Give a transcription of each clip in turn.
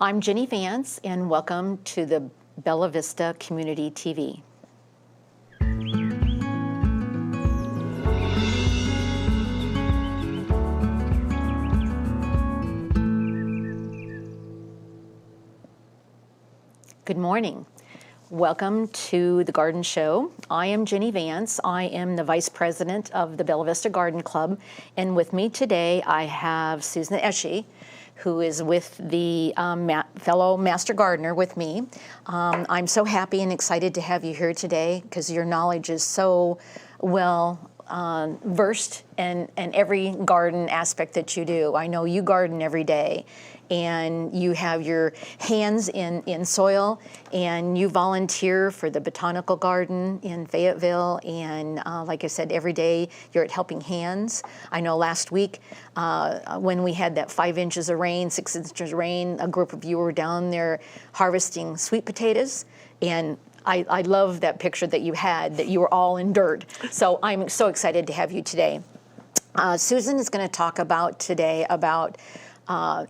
I'm Ginny Vance, and welcome to the Bella Vista Community TV. Good morning. Welcome to the Garden Show. I am Ginny Vance. I am the Vice President of the Bella Vista Garden Club, and with me today I have Susan Esche, who is with the fellow Master Gardener with me. I'm so happy and excited to have you here today because your knowledge is so well versed in every garden aspect that you do. I know you garden every day, and you have your hands in soil, and you volunteer for the Botanical Garden in Fayetteville, and like I said, every day you're at Helping Hands. I know last week when we had that 5 inches of rain, 6 inches of rain, a group of you were down there harvesting sweet potatoes, and I love that picture that you had, that you were all in dirt. So I'm so excited to have you today. Susan is going to talk about today about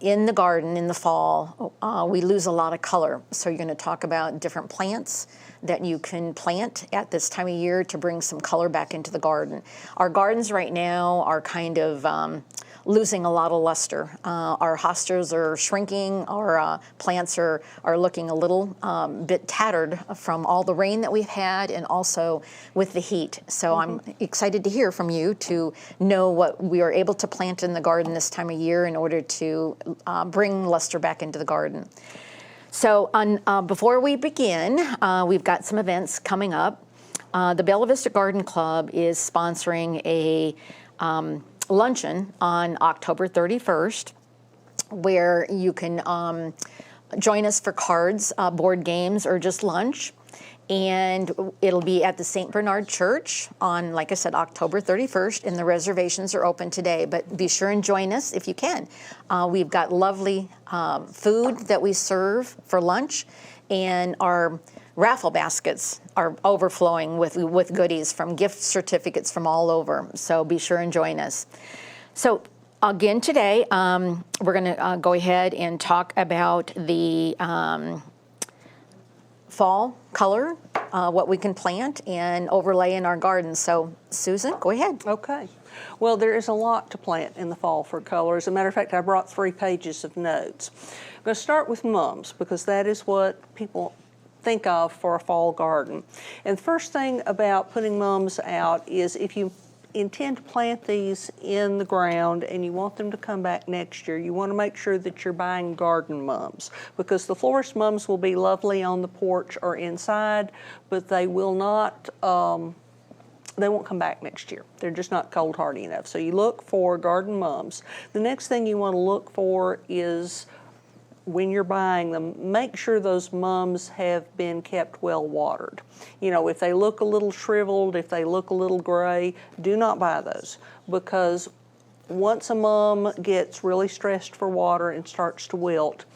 in the garden in the fall, we lose a lot of color. So you're going to talk about different plants that you can plant at this time of year to bring some color back into the garden. Our gardens right now are kind of losing a lot of luster. Our hostas are shrinking. Our plants are looking a little bit tattered from all the rain that we've had and also with the heat. So I'm excited to hear from you to know what we are able to plant in the garden this time of year in order to bring luster back into the garden. So before we begin, we've got some events coming up. The Bella Vista Garden Club is sponsoring a luncheon on October 31st, where you can join us for cards, board games, or just lunch. And it'll be at the St. Bernard Church on, like I said, October 31st, and the reservations are open today. But be sure and join us if you can. We've got lovely food that we serve for lunch, and our raffle baskets are overflowing with goodies from gift certificates from all over. So be sure and join us. So again today, we're going to go ahead and talk about the fall color, what we can plant and overlay in our garden. So Susan, go ahead. Okay. Well, there is a lot to plant in the fall for color. As a matter of fact, I brought 3 pages of notes. I'm going to start with mums because that is what people think of for a fall garden. And the first thing about putting mums out is if you intend to plant these in the ground and you want them to come back next year, you want to make sure that you're buying garden mums because the florist mums will be lovely on the porch or inside, but they will not, they won't come back next year. They're just not cold hardy enough. So you look for garden mums. The next thing you want to look for is when you're buying them, make sure those mums have been kept well watered. You know, if they look a little shriveled, if they look a little gray, do not buy those because once a mum gets really stressed for water and starts to wilt,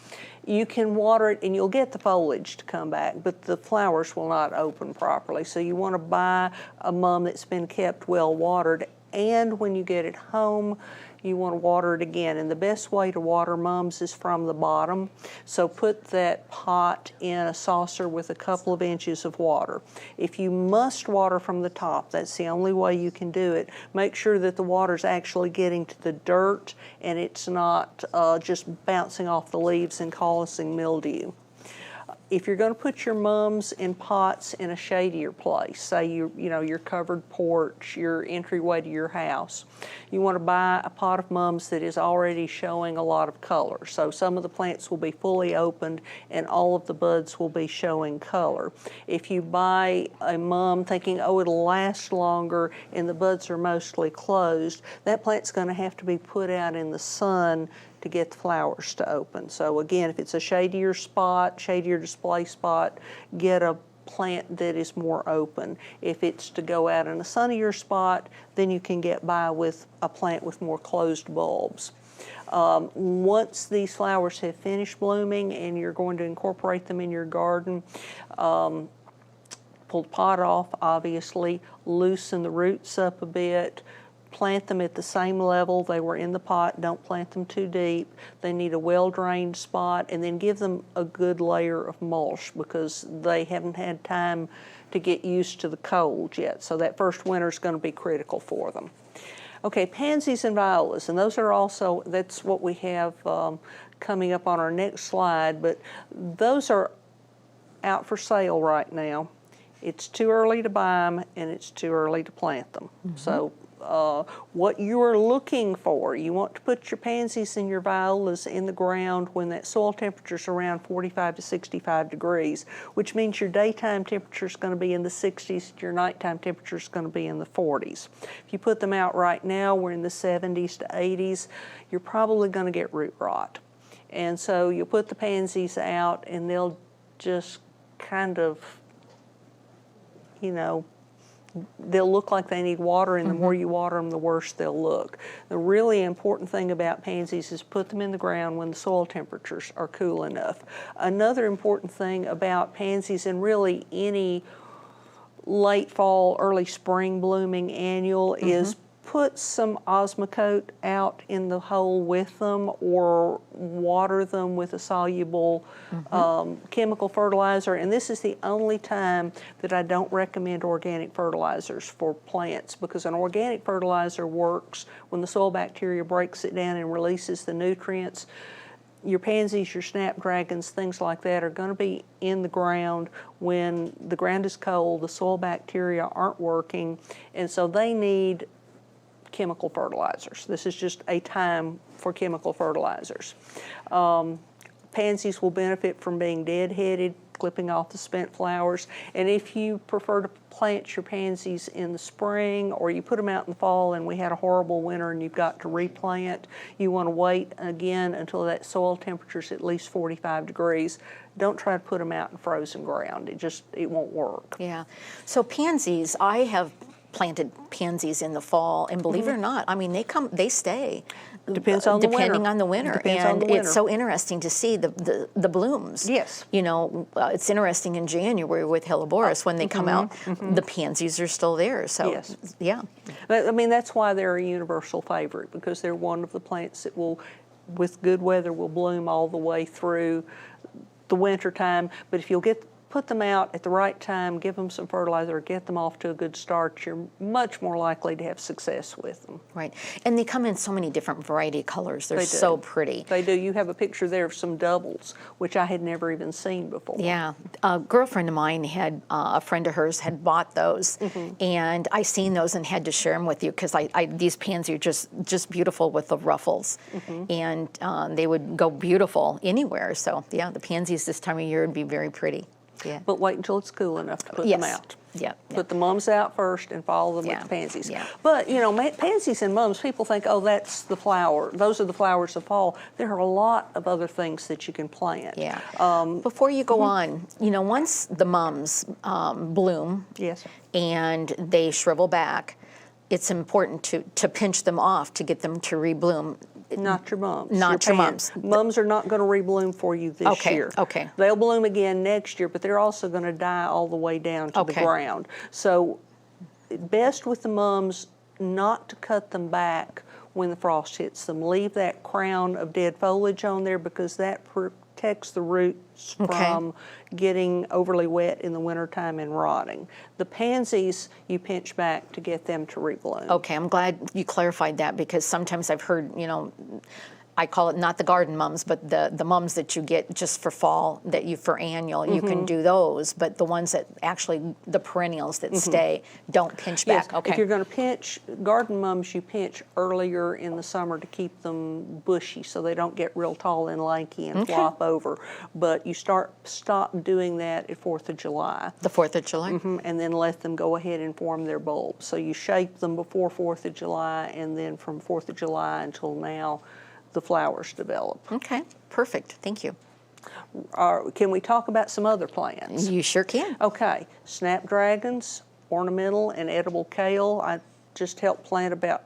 you can water it and you'll get the foliage to come back, but the flowers will not open properly. So you want to buy a mum that's been kept well watered, and when you get it home, you want to water it again. And the best way to water mums is from the bottom. So put that pot in a saucer with a couple of inches of water. If you must water from the top, that's the only way you can do it. Make sure that the water's actually getting to the dirt and it's not just bouncing off the leaves and causing mildew. If you're going to put your mums in pots in a shadier place, say your covered porch, your entryway to your house, you want to buy a pot of mums that is already showing a lot of color. So some of the plants will be fully opened and all of the buds will be showing color. If you buy a mum thinking, oh, it'll last longer and the buds are mostly closed, that plant's going to have to be put out in the sun to get the flowers to open. So again, if it's a shadier spot, shadier display spot, get a plant that is more open. If it's to go out in a sunnier spot, then you can get by with a plant with more closed bulbs. Once these flowers have finished blooming and you're going to incorporate them in your garden, pull the pot off, obviously, loosen the roots up a bit, plant them at the same level they were in the pot. Don't plant them too deep. They need a well-drained spot, and then give them a good layer of mulch because they haven't had time to get used to the cold yet. So that first winter is going to be critical for them. Okay, pansies and violas, and those are also, that's what we have coming up on our next slide, but those are out for sale right now. It's too early to buy them, and it's too early to plant them. So what you are looking for, you want to put your pansies and your violas in the ground when that soil temperature is around 45 to 65 degrees, which means your daytime temperature is going to be in the 60s, your nighttime temperature is going to be in the 40s. If you put them out right now, we're in the 70s to 80s, you're probably going to get root rot. And so you'll put the pansies out, and they'll just kind of, you know, they'll look like they need water, and the more you water them, the worse they'll look. The really important thing about pansies is put them in the ground when the soil temperatures are cool enough. Another important thing about pansies, and really any late fall, early spring blooming annual, is put some Osmocote out in the hole with them, or water them with a soluble chemical fertilizer. And this is the only time that I don't recommend organic fertilizers for plants, because an organic fertilizer works when the soil bacteria breaks it down and releases the nutrients. Your pansies, your snapdragons, things like that are going to be in the ground when the ground is cold, the soil bacteria aren't working, and so they need chemical fertilizers. This is just a time for chemical fertilizers. Pansies will benefit from being deadheaded, clipping off the spent flowers, and if you prefer to plant your pansies in the spring, or you put them out in the fall and we had a horrible winter and you've got to replant, you want to wait again until that soil temperature is at least 45 degrees. Don't try to put them out in frozen ground. It won't work. Yeah. So pansies, I have planted pansies in the fall, and believe it or not, I mean, they stay. Depends on the winter. Depending on the winter. Depends on the winter. It's so interesting to see the blooms. Yes. You know, it's interesting in January with Helleborus, when they come out, the pansies are still there. So, yes. Yeah. I mean, that's why they're a universal favorite, because they're one of the plants that will, with good weather, will bloom all the way through the winter time. But if you'll put them out at the right time, give them some fertilizer, get them off to a good start, you're much more likely to have success with them. Right. And they come in so many different variety of colors. They're so pretty. They do. You have a picture there of some doubles, which I had never even seen before. Yeah. A girlfriend of mine had, a friend of hers had bought those, and I seen those and had to share them with you, because these pansies are just beautiful with the ruffles, and they would go beautiful anywhere. So yeah, the pansies this time of year would be very pretty. Yeah. But wait until it's cool enough to put them out. Yeah. Put the mums out first and follow them with the pansies. Yeah. But, you know, pansies and mums, people think, oh, that's the flower. Those are the flowers of fall. There are a lot of other things that you can plant. Yeah. Before you go on, you know, once the mums bloom and they shrivel back, it's important to pinch them off to get them to rebloom. Not your mums. Not your mums. Mums are not going to rebloom for you this year. Okay. They'll bloom again next year, but they're also going to die all the way down to the ground. So best with the mums not to cut them back when the frost hits them. Leave that crown of dead foliage on there, because that protects the roots from getting overly wet in the wintertime and rotting. The pansies, you pinch back to get them to rebloom. Okay, I'm glad you clarified that, because sometimes I've heard, you know, I call it not the garden mums, but the mums that you get just for fall, that you for annual, you can do those, but the ones that actually, the perennials that stay, don't pinch back. Okay. If you're going to pinch garden mums, you pinch earlier in the summer to keep them bushy so they don't get real tall and lanky and flop over. But you stop doing that at 4th of July. The 4th of July? And then let them go ahead and form their bulbs. So you shape them before 4th of July, and then from 4th of July until now, the flowers develop. Okay, perfect. Thank you. Can we talk about some other plants? You sure can. Okay, snapdragons, ornamental and edible kale. I just helped plant about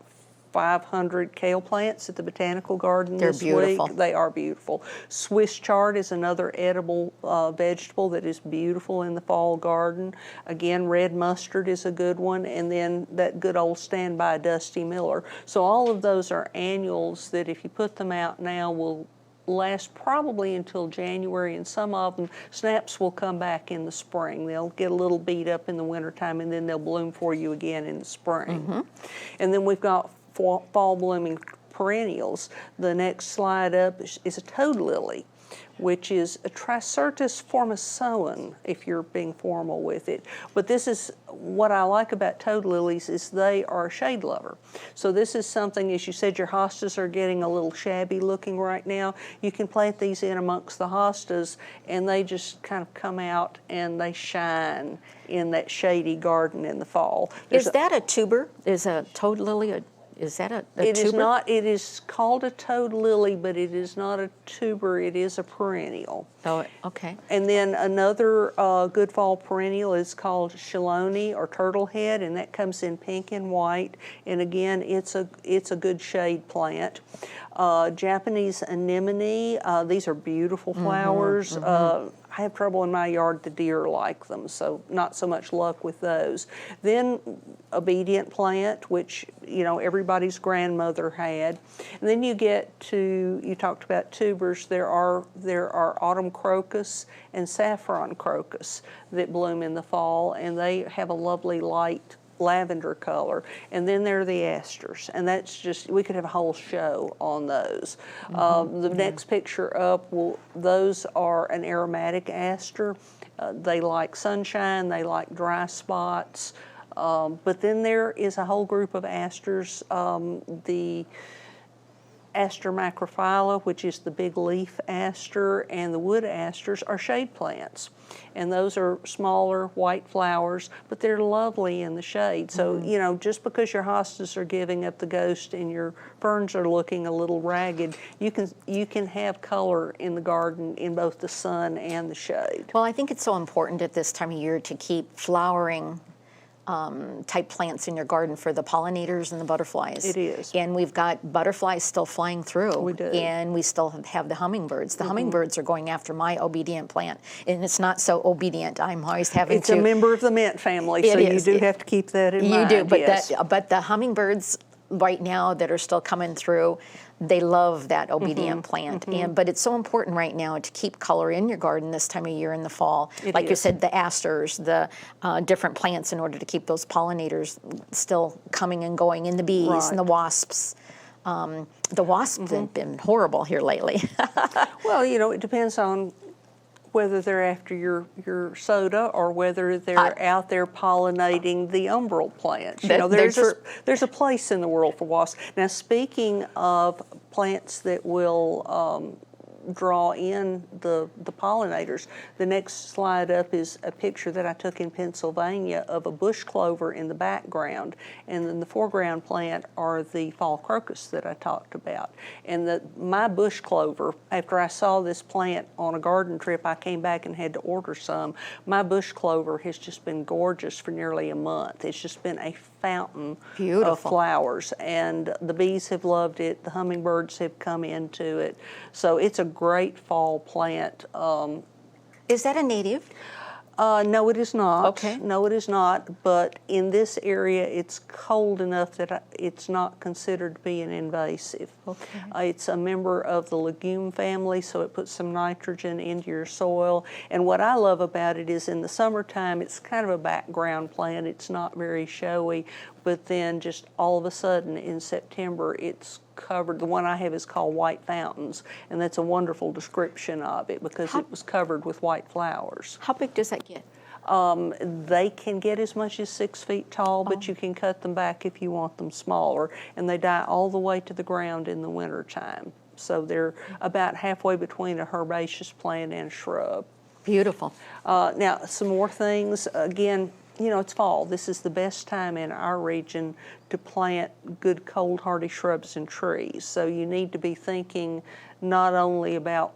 500 kale plants at the Botanical Garden They're this beautiful. week. They are beautiful. Swiss chard is another edible vegetable that is beautiful in the fall garden. Again, red mustard is a good one, and then that good old standby Dusty Miller. So all of those are annuals that if you put them out now will last probably until January, and some of them, snaps will come back in the spring. They'll get a little beat up in the wintertime, and then they'll bloom for you again in the spring. And then we've got fall blooming perennials. The next slide up is a toad lily, which is a Tricertus formosoan, if you're being formal with it. But this is what I like about toad lilies is they are a shade lover. So this is something, as you said, your hostas are getting a little shabby looking right now. You can plant these in amongst the hostas, and they just kind of come out and they shine in that shady garden in the fall. Is that a tuber? Is a toad lily is that a tuber? It is not. It is called a toad lily, but it is not a tuber. It is a perennial. Oh, okay. And then another good fall perennial is called chelone or turtle head, and that comes in pink and white. And again, it's a good shade plant. Japanese anemone. These are beautiful flowers. I have trouble in my yard, the deer like them, so not so much luck with those. Then obedient plant, which, you know, everybody's grandmother had. And then you get to, you talked about tubers, there are autumn crocus and saffron crocus that bloom in the fall, and they have a lovely light lavender color. And then there are the asters, and that's just, we could have a whole show on those. The next picture up, those are an aromatic aster. They like sunshine, they like dry spots, but then there is a whole group of asters, the Aster macrophylla, which is the big leaf aster, and the wood asters are shade plants. And those are smaller white flowers, but they're lovely in the shade. So, you know, just because your hostas are giving up the ghost and your ferns are looking a little ragged, you can have color in the garden in both the sun and the shade. Well, I think it's so important at this time of year to keep flowering type plants in your garden for the pollinators and the butterflies. It is. And we've got butterflies still flying through. We do. And we still have the hummingbirds. The hummingbirds are going after my obedient plant. And it's not so obedient. I'm always having It's a member of the mint family, so you do have to keep that in mind. You do, but, yes. but the hummingbirds right now that are still coming through, they love that obedient plant. But it's so important right now to keep color in your garden this time of year in the fall. Like you said, the asters, the different plants in order to keep those pollinators still coming and going, and the bees and the wasps. The wasps have been horrible here lately. Well, you know, it depends on whether they're after your soda or whether they're out there pollinating the umbral plants. You know, there's a place in the world for wasps. Now, speaking of plants that will draw in the pollinators, the next slide up is a picture that I took in Pennsylvania of a bush clover in the background, and then the foreground plant are the fall crocus that I talked about. And my bush clover, after I saw this plant on a garden trip, I came back and had to order some. My bush clover has just been gorgeous for nearly a month. It's just been a fountain of flowers, and the bees have loved it. The hummingbirds have come into it, so it's a great fall plant. Is that a native? No, it is not. Okay. No, it is not. But in this area, it's cold enough that it's not considered to be an invasive. Okay. It's a member of the legume family, so it puts some nitrogen into your soil. And what I love about it is in the summertime, it's kind of a background plant. It's not very showy. But then just all of a sudden in September, it's covered. The one I have is called White Fountains, and that's a wonderful description of it because it was covered with white flowers. How big does that get? They can get as much as 6 feet tall, but you can cut them back if you want them smaller, and they die all the way to the ground in the wintertime. So they're about halfway between a herbaceous plant and a shrub. Beautiful. Now, some more things. Again, you know, it's fall. This is the best time in our region to plant good cold hardy shrubs and trees. So you need to be thinking not only about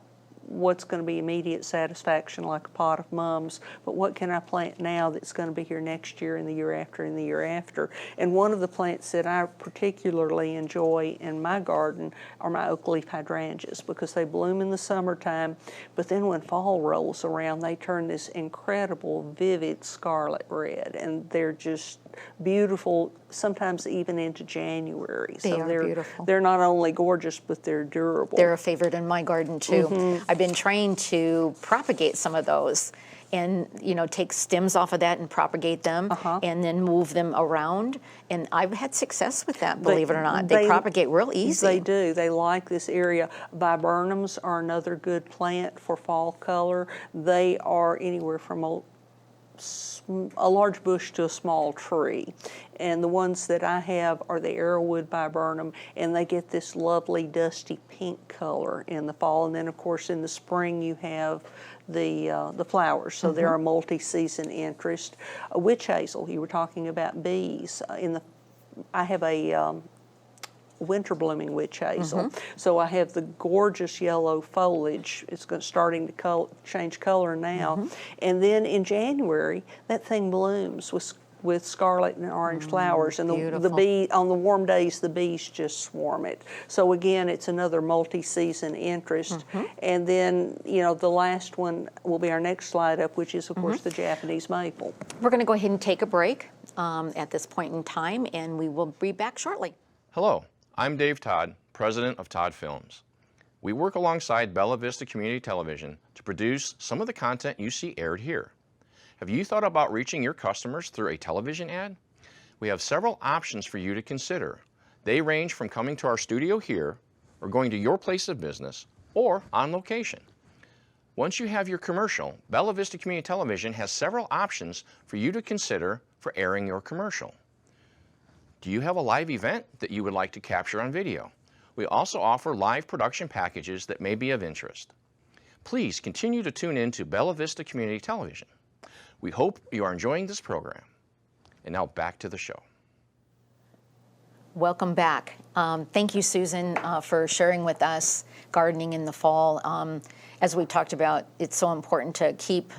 what's going to be immediate satisfaction, like a pot of mums, but what can I plant now that's going to be here next year and the year after and the year after. And one of the plants that I particularly enjoy in my garden are my oak leaf hydrangeas, because they bloom in the summertime, but then when fall rolls around, they turn this incredible, vivid scarlet red, and they're just beautiful, sometimes even into January. They are beautiful. They're not only gorgeous, but they're durable. They're a favorite in my garden too. I've been trying to propagate some of those and take stems off of that and propagate them and then move them around. And I've had success with that, believe it or not. They propagate real easy. They do. They like this area. Viburnums are another good plant for fall color. They are anywhere from a large bush to a small tree. And the ones that I have are the arrowwood viburnum, and they get this lovely dusty pink color in the fall. And then, of course, in the spring you have the flowers, so they're a multi-season interest. Witch hazel, you were talking about bees. I have a winter blooming witch hazel. So I have the gorgeous yellow foliage. It's starting to change color now. And then in January, that thing blooms with scarlet and orange flowers. And the bee, on the warm days, the bees just swarm it. So again, it's another multi-season interest. And then, the last one will be our next slide up, which is, of course, the Japanese maple. We're going to go ahead and take a break at this point in time, and we will be back shortly. Hello. I'm Dave Todd, president of Todd Films. We work alongside Bella Vista Community Television to produce some of the content you see aired here. Have you thought about reaching your customers through a television ad? We have several options for you to consider. They range from coming to our studio here, or going to your place of business, or on location. Once you have your commercial, Bella Vista Community Television has several options for you to consider for airing your commercial. Do you have a live event that you would like to capture on video? We also offer live production packages that may be of interest. Please continue to tune in to Bella Vista Community Television. We hope you are enjoying this program. And now back to the show. Welcome back. Thank you, Susan, for sharing with us gardening in the fall. As we talked about, it's so important to keep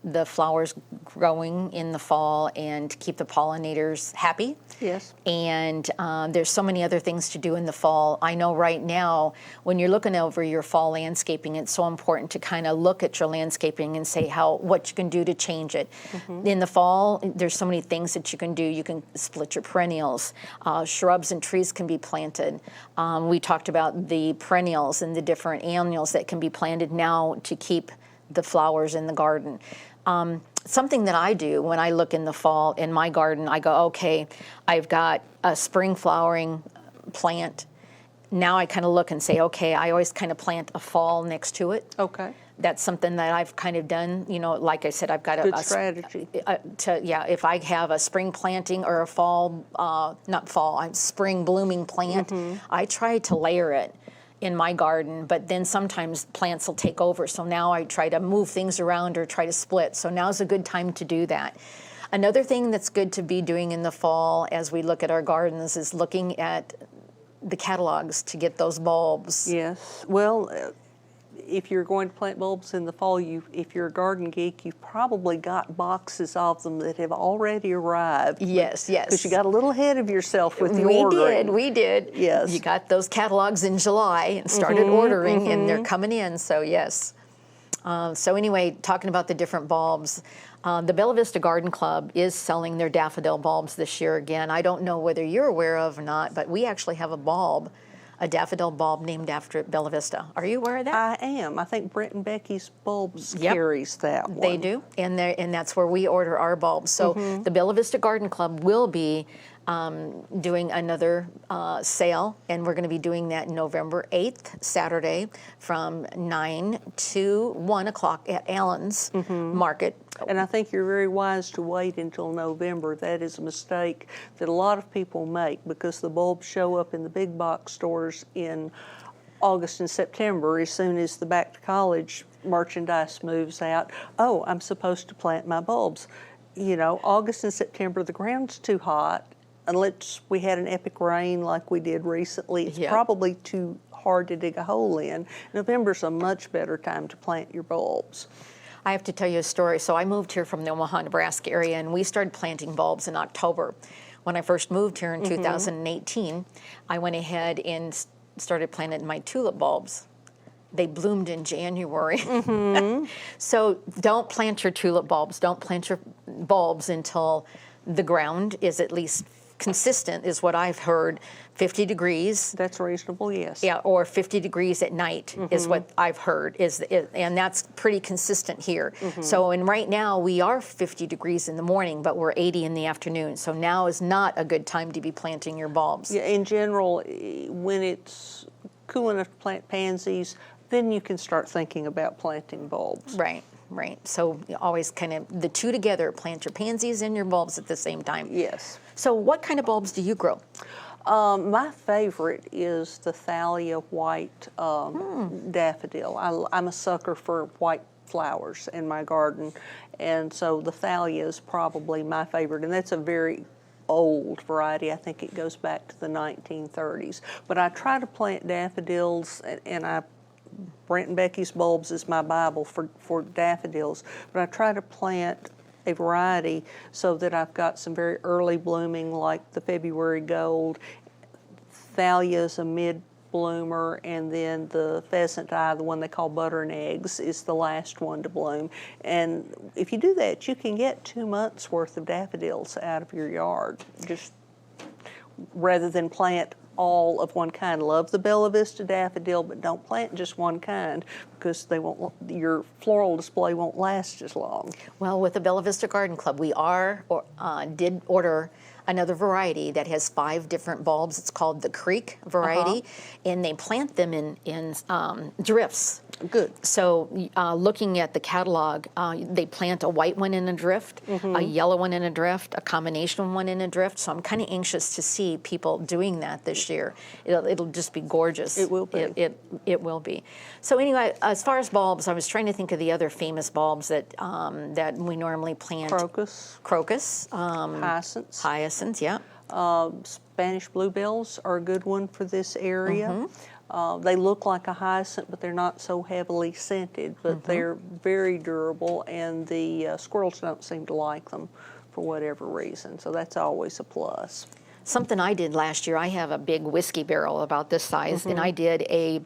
the flowers growing in the fall and keep the pollinators happy. Yes. And there's so many other things to do in the fall. I know right now, when you're looking over your fall landscaping, it's so important to kind of look at your landscaping and say what you can do to change it. In the fall, there's so many things that you can do. You can split your perennials. Shrubs and trees can be planted. We talked about the perennials and the different annuals that can be planted now to keep the flowers in the garden. Something that I do when I look in the fall in my garden, I go, okay, I've got a spring flowering plant. Now I kind of look and say, okay, I always kind of plant a fall next to it. Okay. That's something that I've kind of done. Like I said, I've got Good strategy. If I have a spring planting or a spring blooming plant, I try to layer it in my garden, but then sometimes plants will take over. So now I try to move things around or try to split. So now's a good time to do that. Another thing that's good to be doing in the fall as we look at our gardens is looking at the catalogs to get those bulbs. Yes. Well, if you're going to plant bulbs in the fall, if you're a garden geek, you've probably got boxes of them that have already arrived. Yes, yes. Because you got a little ahead of yourself with the ordering. We did. Yes. You got those catalogs in July and started ordering, and they're coming in, so yes. So anyway, talking about the different bulbs, the Bella Vista Garden Club is selling their daffodil bulbs this year again. I don't know whether you're aware of or not, but we actually have a daffodil bulb named after Bella Vista. Are you aware of that? I am. I think Brent and Becky's Bulbs carries that one. They do, and that's where we order our bulbs. So the Bella Vista Garden Club will be doing another sale, and we're going to be doing that November 8th, Saturday, from 9 to 1 o'clock at Allen's Market. And I think you're very wise to wait until November. That is a mistake that a lot of people make because the bulbs show up in the big box stores in August and September as soon as the back to college merchandise moves out. Oh, I'm supposed to plant my bulbs. August and September, the ground's too hot. Unless we had an epic rain like we did recently, it's probably too hard to dig a hole in. November's a much better time to plant your bulbs. I have to tell you a story. So I moved here from the Omaha, Nebraska area, and we started planting bulbs in October. When I first moved here in 2018, I went ahead and started planting my tulip bulbs. They bloomed in January. So don't plant your tulip bulbs. Don't plant your bulbs until the ground is at least consistent, is what I've heard. 50 degrees. That's reasonable, yes. Yeah, or 50 degrees at night is what I've heard, and that's pretty consistent here. So, and right now we are 50 degrees in the morning, but we're 80 in the afternoon. So now is not a good time to be planting your bulbs. Yeah, in general, when it's cool enough to plant pansies, then you can start thinking about planting bulbs. Right, right. So you always kind of the two together, plant your pansies and your bulbs at the same time. Yes. So what kind of bulbs do you grow? My favorite is the Thalia white daffodil. I'm a sucker for white flowers in my garden, and so the Thalia is probably my favorite, and that's a very old variety. I think it goes back to the 1930s. But I try to plant daffodils, and Brent and Becky's bulbs is my Bible for daffodils, but I try to plant a variety so that I've got some very early blooming like the February Gold. Thalia is a mid bloomer, and then the pheasant eye, the one they call butter and eggs, is the last one to bloom. And if you do that, you can get 2 months worth of daffodils out of your yard, just rather than plant all of one kind. Love the Bella Vista daffodil, but don't plant just one kind because your floral display won't last as long. Well, with the Bella Vista Garden Club, we did order another variety that has 5 different bulbs. It's called the Creek variety, and they plant them in drifts. Good. So looking at the catalog, they plant a white one in a drift, a yellow one in a drift, a combination one in a drift. So I'm kind of anxious to see people doing that this year. It'll just be gorgeous. It will be. It will be. So anyway, as far as bulbs, I was trying to think of the other famous bulbs that that we normally plant. Crocus. Hyacinths. Hyacinths, yeah. Spanish bluebells are a good one for this area. They look like a hyacinth, but they're not so heavily scented, but they're very durable, and the squirrels don't seem to like them for whatever reason, so that's always a plus. Something I did last year, I have a big whiskey barrel about this size, and I did a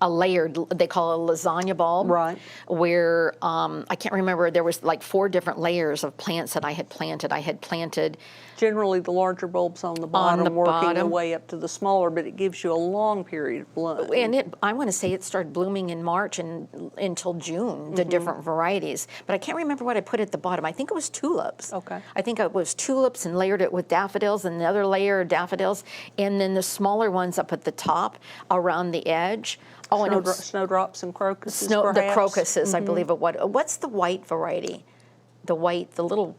layered, they call it a lasagna bulb, right? Where I can't remember, there was like 4 different layers of plants that I had planted. I had planted generally the larger bulbs on the bottom, working their way up to the smaller, but it gives you a long period of bloom. And I want to say it started blooming in March and until June, the different varieties. But I can't remember what I put at the bottom. I think it was tulips. Okay. I think it was tulips and layered it with daffodils, and another layer of daffodils, and then the smaller ones up at the top around the edge. Oh, and snowdrops and crocuses, the crocuses, I believe it was. What's the white variety? The little...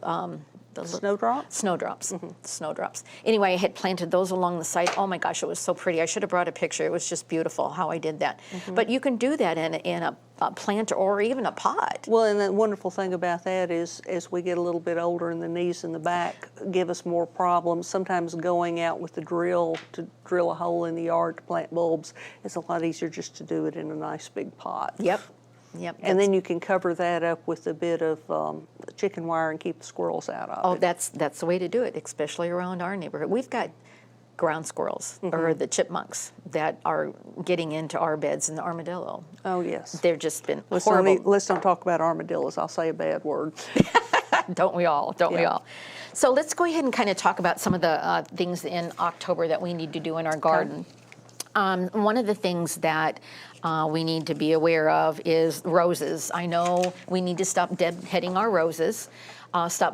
snowdrops? Snowdrops. Snowdrops. Anyway, I had planted those along the side. Oh my gosh, it was so pretty. I should have brought a picture. It was just beautiful how I did that. But you can do that in a plant or even a pot. Well, and the wonderful thing about that is as we get a little bit older and the knees and the back give us more problems, sometimes going out with the drill to drill a hole in the yard to plant bulbs is a lot easier just to do it in a nice big pot. Yep. And then you can cover that up with a bit of chicken wire and keep the squirrels out of it. Oh, that's the way to do it, especially around our neighborhood. We've got ground squirrels, or the chipmunks, that are getting into our beds, and the armadillo. Oh, yes. They've just been horrible. Let's don't talk about armadillos. I'll say a bad word. Don't we all? Don't we all? So let's go ahead and kind of talk about some of the things in October that we need to do in our garden. One of the things that we need to be aware of is roses. I know we need to stop deadheading our roses.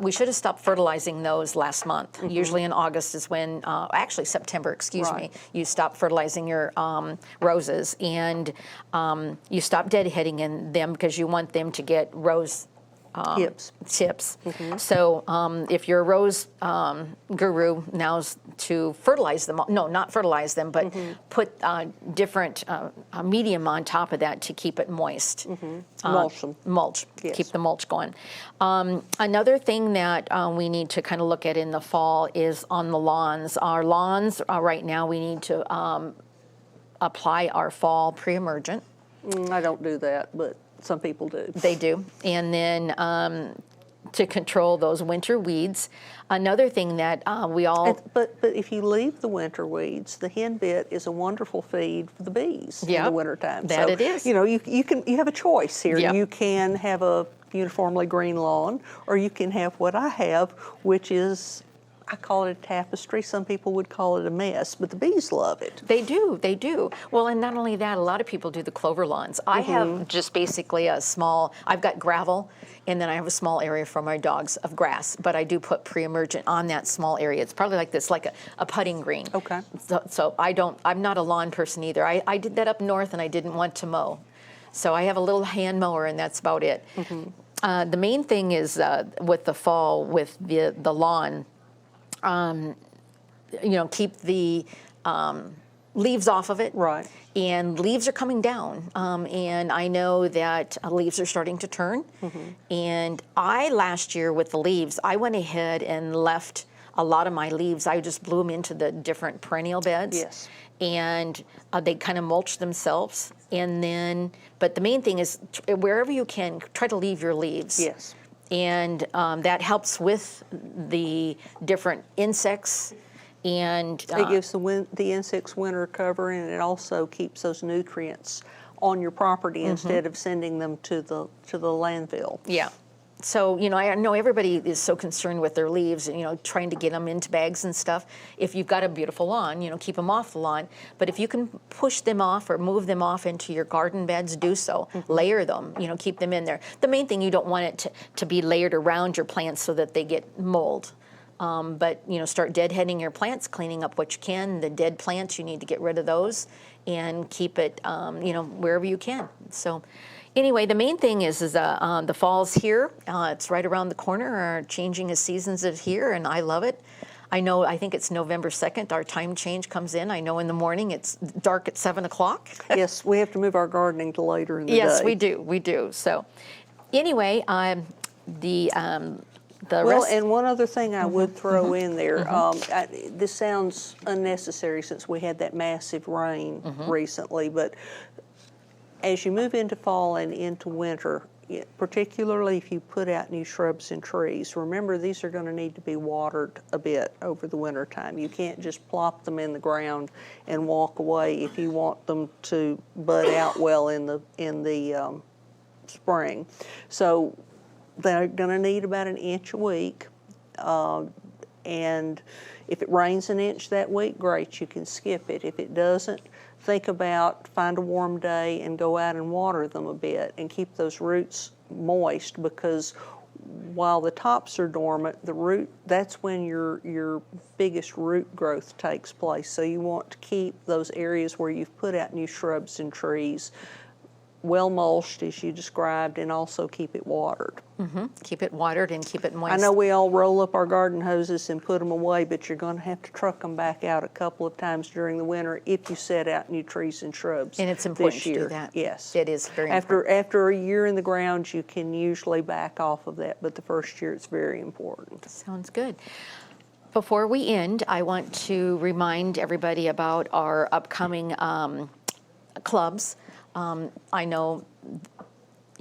We should have stopped fertilizing those last month. Usually in August is when, actually September, excuse me, you stop fertilizing your roses, and you stop deadheading in them because you want them to get rose tips. So if you're a rose guru, now's to fertilize them. No, not fertilize them, but put different medium on top of that to keep it moist. Mulch them. Mulch. Yes. Keep the mulch going. Another thing that we need to kind of look at in the fall is on the lawns. Our lawns, right now, we need to apply our fall pre-emergent. I don't do that, but some people do. They do. And then to control those winter weeds. Another thing that we all... But if you leave the winter weeds, the hen bit is a wonderful feed for the bees in the wintertime. That so, it is. You know, you have a choice here. Yep. You can have a uniformly green lawn, or you can have what I have, which is, I call it a tapestry. Some people would call it a mess, but the bees love it. They do, they do. Well, and not only that, a lot of people do the clover lawns. I have just basically a small, I've got gravel, and then I have a small area for my dogs of grass, but I do put pre-emergent on that small area. It's probably like this, like a putting green. Okay. So I'm not a lawn person either. I did that up north and I didn't want to mow. So I have a little hand mower and that's about it. The main thing is with the fall, with the lawn, you know, keep the leaves off of it. Right. And leaves are coming down. And I know that leaves are starting to turn. And last year with the leaves, I went ahead and left a lot of my leaves. I just blew them into the different perennial beds. Yes. And they kind of mulch themselves. And then, but the main thing is wherever you can, try to leave your leaves. Yes. And that helps with the different insects, and It gives the insects winter cover, and it also keeps those nutrients on your property instead of sending them to the landfill. yeah. So, you know, I know everybody is so concerned with their leaves, you know, trying to get them into bags and stuff. If you've got a beautiful lawn, you know, keep them off the lawn. But if you can push them off or move them off into your garden beds, do so. Layer them, you know, keep them in there. The main thing, you don't want it to be layered around your plants so that they get mold. But, you know, start deadheading your plants, cleaning up what you can. The dead plants, you need to get rid of those and keep it, you know, wherever you can. So anyway, the main thing is the fall's here. It's right around the corner. Our changing of seasons is here, and I love it. I think it's November 2nd. Our time change comes in. I know in the morning it's dark at 7 o'clock. Yes, we have to move our gardening to later in the day. Yes, we do. So anyway, the Well, rest... and one other thing I would throw in there, this sounds unnecessary since we had that massive rain recently, but as you move into fall and into winter, particularly if you put out new shrubs and trees, remember these are going to need to be watered a bit over the winter time. You can't just plop them in the ground and walk away if you want them to bud out well in the spring. So they're going to need about an inch a week, and if it rains an inch that week, great, you can skip it. If it doesn't, find a warm day and go out and water them a bit and keep those roots moist, because while the tops are dormant, that's when your biggest root growth takes place. So you want to keep those areas where you've put out new shrubs and trees well mulched, as you described, and also keep it watered. Keep it watered and keep it moist. I know we all roll up our garden hoses and put them away, but you're going to have to truck them back out a couple of times during the winter if you set out new trees and shrubs. And it's important this to year. do that. Yes. It is very important. After a year in the ground, you can usually back off of that, but the first year it's very important. Sounds good. Before we end, I want to remind everybody about our upcoming clubs. I know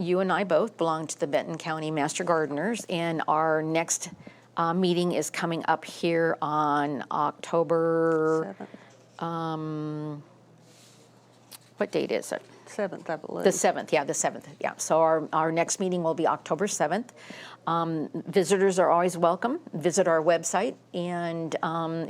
you and I both belong to the Benton County Master Gardeners, and our next meeting is coming up here on October... 7th. What date is it? 7th, I believe. The 7th, yeah, the 7th, yeah. So our next meeting will be October 7th. Visitors are always welcome. Visit our website, and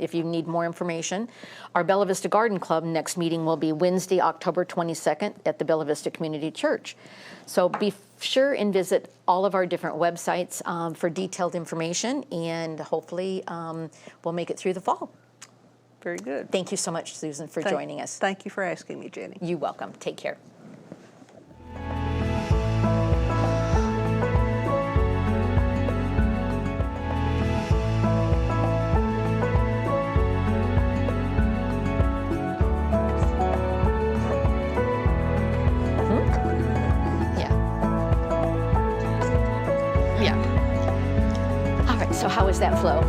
if you need more information. Our Bella Vista Garden Club next meeting will be Wednesday, October 22nd at the Bella Vista Community Church. So be sure and visit all of our different websites for detailed information, and hopefully we'll make it through the fall. Very good. Thank you so much, Susan, for joining us. Thank you for asking me, Jenny. You're welcome. Take care. Yeah. All right, so how is that flow?